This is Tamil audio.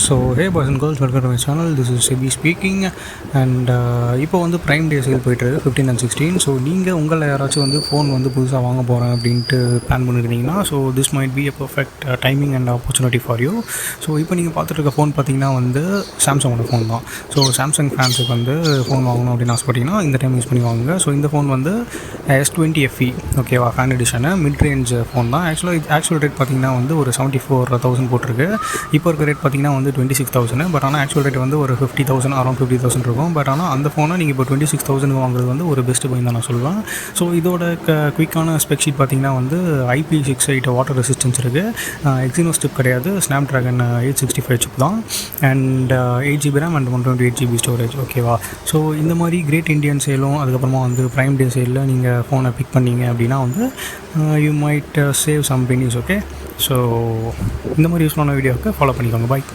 So hey boys and girls, welcome to my channel. This is SEBI speaking. And இப்போ வந்து ப்ரைம் டே சேல் போய்ட்டுருக்கு 15 and 16. ஸோ நீங்கள் உங்களில் யாராச்சும் வந்து ஃபோன் வந்து புதுசாக வாங்க போகிறேன் அப்படின்ட்டு பிளான் பண்ணியிருந்தீங்கன்னா so this might be a perfect timing and opportunity for you. So இப்போ நீங்கள் பார்த்துட்டு இருக்க ஃபோன் பார்த்தீங்கன்னா வந்து சாம்சங்கோட ஃபோன் தான். ஸோ சாம்சங் ஃபேன்ஸுக்கு வந்து ஃபோன் வாங்கணும் அப்படின்னு ஆசைப்பட்டீங்கன்னா இந்த டைம் யூஸ் பண்ணி வாங்குங்க. ஸோ இந்த ஃபோன் வந்து S20 FE ஓகேவா, fan edition, mid range phone தான். ஆக்சுவல் ரேட் பார்த்தீங்கன்னா வந்து ஒரு 74,000 போட்டிருக்கு. இப்போ இருக்க ரேட் பார்த்தீங்கன்னா வந்து 26,000. பட் ஆனால் ஆக்சுவல் ரேட் வந்து ஒரு 50,000, அரௌண்ட் 50,000 இருக்கும். பட் ஆனால் அந்த ஃபோனை நீங்கள் இப்போ 26,000 வாங்குறது வந்து ஒரு பெஸ்ட்டு பை தான் நான் சொல்லுவேன். ஸோ இதோட குயிக்கான ஸ்பெக் ஷீட் பார்த்தீங்கன்னா வந்து IP68 வாட்டர் ரெசிஸ்டன்ஸ் இருக்குது. எக்ஸினோஸ் சிப் கிடையாது, ஸ்னாப் ட்ராகன் 865 சிப் தான். And 8GB RAM and 128GB storage ஓகேவா. ஸோ இந்த மாதிரி கிரேட் இண்டியன் சேலும் அதுக்கப்புறமா வந்து ப்ரைம் டே சேலில் நீங்கள் ஃபோனை பிக் பண்ணீங்க அப்படின்னா வந்து you might save some pennies. Okay, so இந்த மாதிரி யூஸ்ஃபுல்லான வீடியோவுக்கு ஃபாலோ பண்ணிக்கோங்க. பாய்.